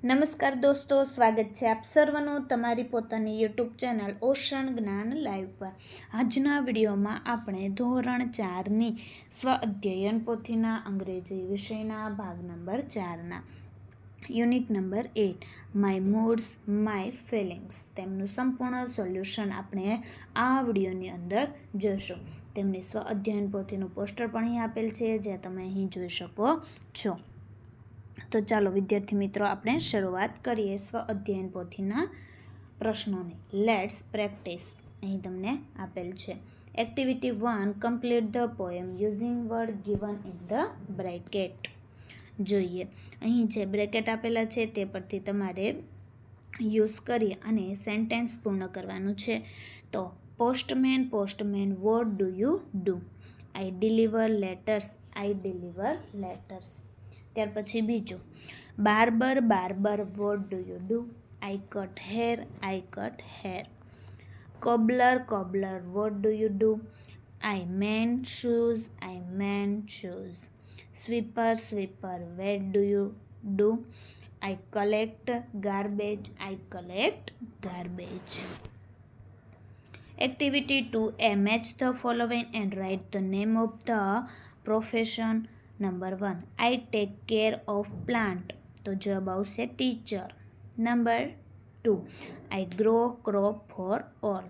નમસ્કાર દોસ્તો, સ્વાગત છે આપ સર્વનું તમારી પોતાની યુટ્યુબ ચેનલ ઓશન જ્ઞાન લાઈવ પર। આજના વિડીયોમાં આપણે ધોરણ 4ની સ્વ અધ્યયન પોથીના અંગ્રેજી વિષયના ભાગ નંબર 4ના unit number 8 my moods my feelings તેમનું સંપૂર્ણ સોલ્યુશન આપણે આ વિડીયોની અંદર જોશું। તેમની સ્વ અધ્યયન પોથીનું પોસ્ટર પણ અહીં આપેલ છે, જે તમે અહીં જોઈ શકો છો। તો ચાલો વિદ્યાર્થી મિત્રો, આપણે શરૂઆત કરીએ સ્વ અધ્યયન પોથીના પ્રશ્નોની। લેટ્સ પ્રેક્ટિસ અહીં તમને આપેલ છે। Activity 1, complete the poem using word given in the bracket. જોઈએ, અહીં જે બ્રેકેટ આપેલા છે તે પરથી તમારે યુઝ કરી અને સેન્ટેન્સ પૂર્ણ કરવાનું છે। તો postman postman what do you do? I deliver letters, I deliver letters. ત્યાર પછી બીજું, barber barber what do you do? I cut hair, I cut hair. Cobbler cobbler what do you do? I mend shoes, I mend shoes. Sweeper sweeper what do you do? I collect garbage, I collect garbage. Activity 2A, match the following and write the name of the profession. Number 1, I take care of plant, તો જવાબ આવશે teacher. Number 2, I grow crop for all,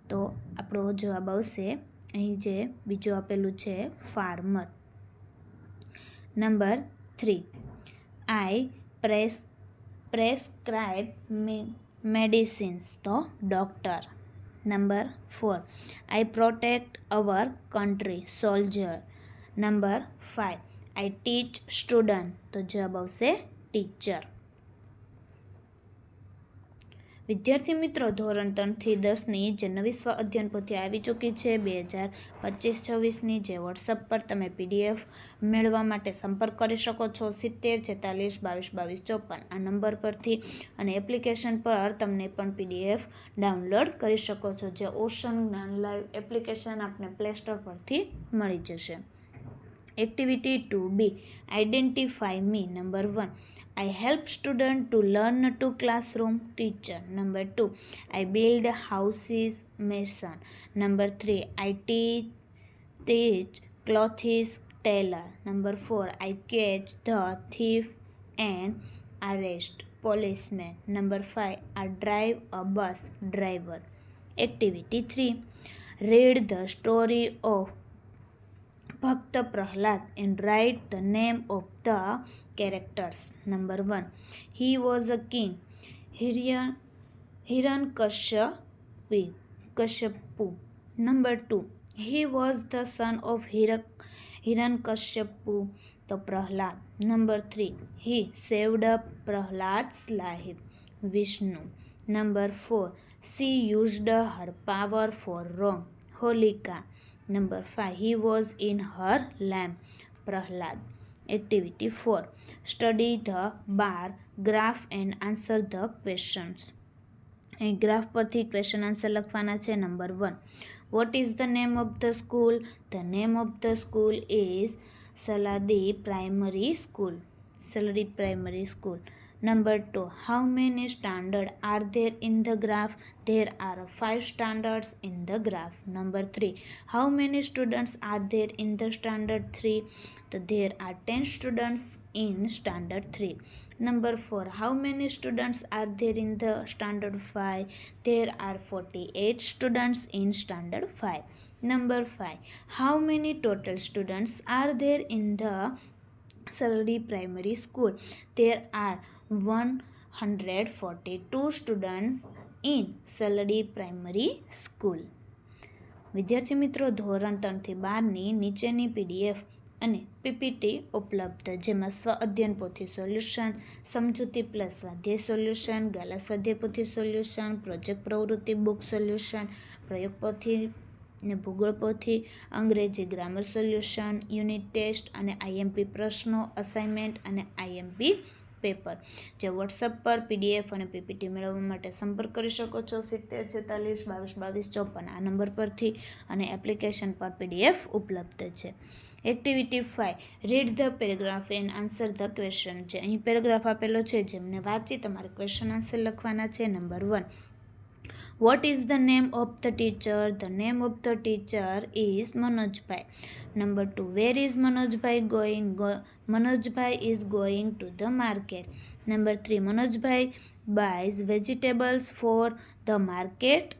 તો આપણો જવાબ આવશે અહીં જે બીજું આપેલું છે ફાર્મર। નંબર 3, આઈ પ્રેસ્ક્રાઇબ મેડિસિન્સ, તો doctor. Number 4, I protect our country, soldier. Number 5, I teach student, તો જવાબ આવશે ટીચર। વિદ્યાર્થી મિત્રો, ધોરણ 3થી 10ની જે નવી સ્વ અધ્યયન પોથી આવી ચૂકી છે 2025-26ની, જે વોટ્સઅપ પર તમે PDF મેળવવા માટે સંપર્ક કરી શકો છો 70 46 22 22 54 આ નંબર પરથી, અને એપ્લિકેશન પર તમને પણ PDF ડાઉનલોડ કરી શકો છો, જે ઓશન જ્ઞાન લાઈવ એપ્લિકેશન આપને પ્લે સ્ટોર પરથી મળી જશે। Activity 2B, identify me. Number 1, I help student to learn to classroom, teacher। Number 2, I build houses, mason। Number 3, I teach clothes, tailor। Number 4, I catch the thief and arrest, policeman। Number 5, I drive a bus, driver। Activity 3, read the story of Bhakt Prahlad and write the name of the characters। Number 1, he was a king, Hiranyakashipu। Number 2, he was the son of Hiranyakashipu, the Prahlad। Number 3, he saved up Prahlad's life, Vishnu। Number 4, she used her power for wrong, Holika। Number 5, he was in her lamp, Prahlad। Activity 4, study the bar graph and answer the questions। અહીં graph પરથી question answer લખવાના છે। Number 1, what is the name of the school? The name of the school is Saladi primary school, Saladi primary school. Number 2, how many standards are there in the graph? There are 5 standards in the graph। Number 3, how many students are there in the standard 3? So there are 10 students in standard 3। Number 4, how many students are there in the standard 5? There are 48 students in standard 5। Number 5, how many total students are there in the Saladi primary school? There are 142 students in Saladi primary school। વિદ્યાર્થી મિત્રો, ધોરણ 3થી 12ની નીચેની PDF અને PPT ઉપલબ્ધ, જેમાં સ્વ અધ્યયન પોથી solution, સમજૂતી પ્લસ સ્વાધ્યાય સોલ્યુશન, ગાલા સ્વાધ્યાય પોથી સોલ્યુશન, પ્રોજેક્ટ પ્રવૃત્તિ બુક સોલ્યુશન, પ્રયોગ પોથી ને ભૂગોળ પોથી, અંગ્રેજી ગ્રામર સોલ્યુશન, યુનિટ ટેસ્ટ અને IMP પ્રશ્નો, અસાઇનમેન્ટ અને IMP પેપર, જે વોટ્સઅપ પર PDF અને PPT મેળવવા માટે સંપર્ક કરી શકો છો 70 46 22 22 54 આ નંબર પરથી, અને એપ્લિકેશન પર PDF ઉપલબ્ધ છે। Activity 5, read the paragraph and answer the question. છે અહીં પેરેગ્રાફ આપેલો છે જેમને વાંચી તમારે ક્વેશ્ચન આન્સર લખવાના છે. Number 1, what is the name of the teacher? The name of the teacher is Manojbhai. Number 2, where is Manojbhai going? Manojbhai is going to the market. Number 3, Manojbhai buys vegetables from the market.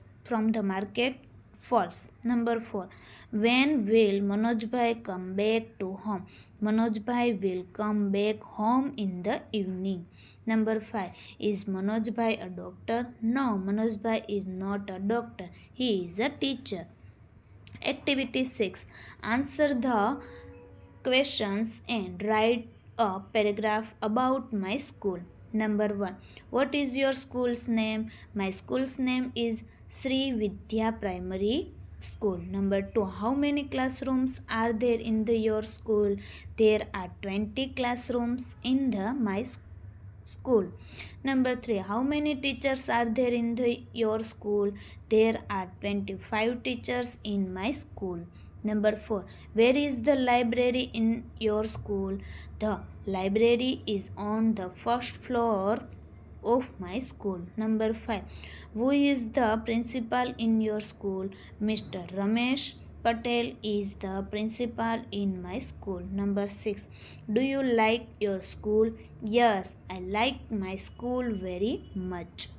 False. Number 4, when will Manojbhai come back to home? Manojbhai will come back home in the evening. Number 5, is Manojbhai a doctor? No, Manojbhai is not a doctor. He is a teacher. Activity 6, answer the questions and write a paragraph about my school. Number 1, what is your school's name? My school's name is Sri Vidya Primary School. Number 2, how many classrooms are there in your school? There are 20 classrooms in my school. Number 3, how many teachers are there in your school? There are 25 teachers in my school. Number 4, where is the library in your school? The library is on the first floor of my school. Number 5, who is the principal in your school? Mr. Ramesh Patel is the principal in my school. Number 6, do you like your school? Yes, I like my school very much.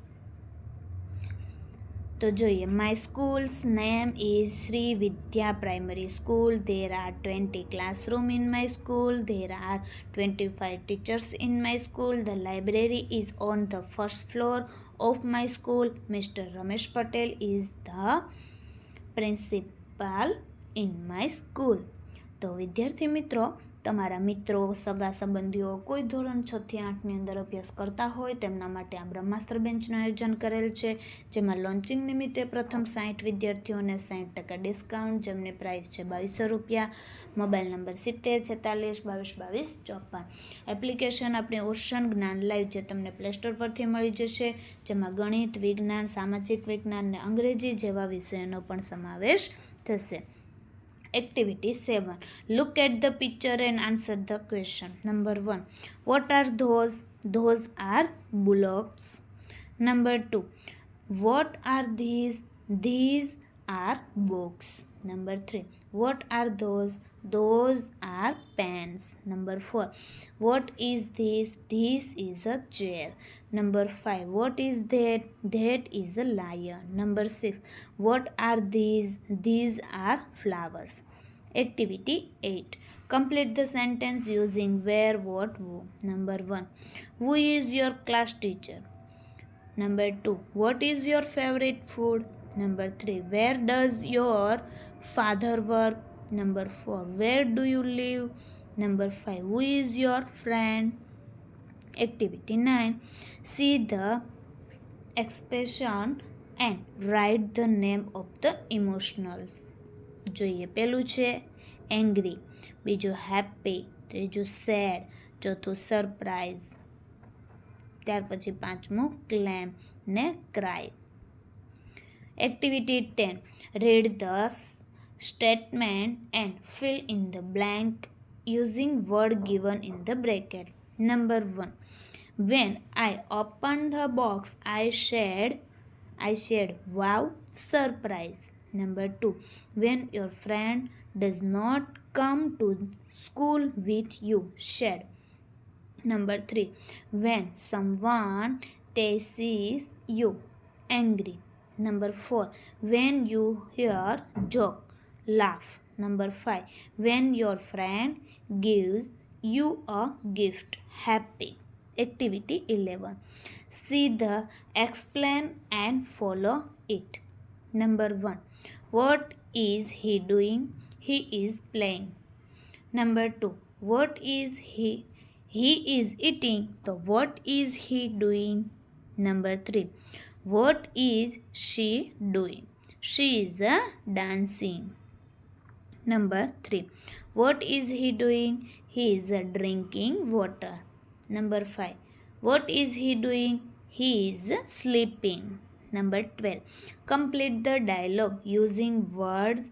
તો જોઈએ, my school's name is Sri Vidya Primary School. There are 20 classrooms in my school. There are 25 teachers in my school. The library is on the first floor of my school. Mr. Ramesh Patel is the principal in my school. તો વિદ્યાર્થી મિત્રો, તમારા મિત્રો, સગા સંબંધીઓ કોઈ ધોરણ 6 થી 8ની અંદર અભ્યાસ કરતા હોય તેમના માટે આ બ્રહ્માસ્ત્ર બેન્ચનું આયોજન કરેલ છે, જેમાં લોન્ચિંગ નિમિત્તે પ્રથમ 60 વિદ્યાર્થીઓને 60% ડિસ્કાઉન્ટ, જેમની પ્રાઇસ છે 2200 રૂપિયા. Mobile number 7046222254. એપ્લિકેશન આપણી ઓશન જ્ઞાન લાઈવ જે તમને પ્લે સ્ટોર પરથી મળી જશે, જેમાં ગણિત, વિજ્ઞાન, સામાજિક વિજ્ઞાન અને અંગ્રેજી જેવા વિષયોનો પણ સમાવેશ થશે. Activity 7, look at the picture and answer the question. Number 1, what are those? Those are bullocks. Number 2, what are these? These are books. Number 3, what are those? Those are pens. Number 4, what is this? This is a chair. Number 5, what is that? That is a lion. Number 6, what are these? These are flowers. Activity 8, complete the sentence using where, what, who. Number 1, who is your class teacher? Number 2, what is your favorite food? Number 3, where does your father work? Number 4, where do you live? Number 5, who is your friend? Activity 9, see the expression and write the name of the emotionals. જોઈએ, પેલું છે angry, બીજું happy, ત્રીજું sad, ચોથું surprise, ત્યાર પછી પાંચમું claim ને cry. Activity 10, read the statement and fill in the blank using word given in the bracket. Number 1, when I opened the box I said wow, surprise. Number 2, when your friend does not come to school with you, shed. Number 3, when someone teases you, angry. Number 4, when you hear joke, laugh. Number 5, when your friend gives you a gift, happy. Activity 11, see the explain and follow it. Number 1, what is he doing? He is playing. Number 2, what is he? He is eating. So what is he doing? Number 3, what is she doing? She is dancing. Number 3, what is he doing? He is drinking water. Number 5, what is he doing? He is sleeping. Number 12, complete the dialogue using words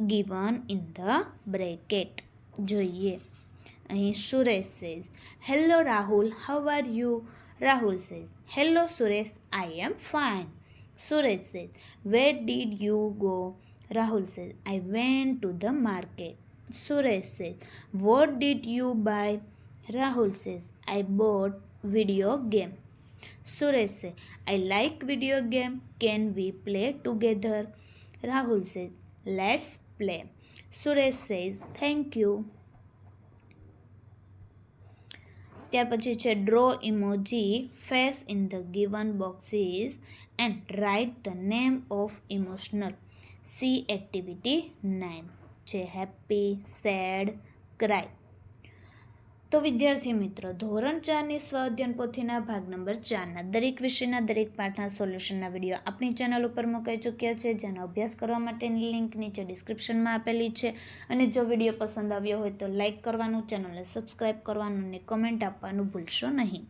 given in the bracket. જોઈએ. અહીં Suresh says hello Rahul, how are you? Rahul says hello Suresh, I am fine. Suresh says where did you go? Rahul says I went to the market. Suresh says what did you buy? Rahul says, I bought video game. Suresh says, I like video game. Can we play together? Rahul says, let's play. Suresh says, thank you. ત્યાર પછી છે draw emoji face in the given boxes and write the name of emotional. C activity 9 છે happy, sad, cry. તો વિદ્યાર્થી મિત્રો, ધોરણ 4ની સ્વ અધ્યયન પોથીના ભાગ નંબર 4ના દરેક વિષયના દરેક પાઠના સોલ્યુશનના વિડીયો આપણી ચેનલ ઉપર મુકાઈ ચૂક્યા છે, જેનો અભ્યાસ કરવા માટેની લિંક નીચે ડિસ્ક્રિપ્શનમાં આપેલી છે. અને જો વિડીયો પસંદ આવ્યો હોય તો લાઇક કરવાનું, ચેનલને સબસ્ક્રાઈબ કરવાનું અને કમેન્ટ આપવાનું ભૂલશો નહીં.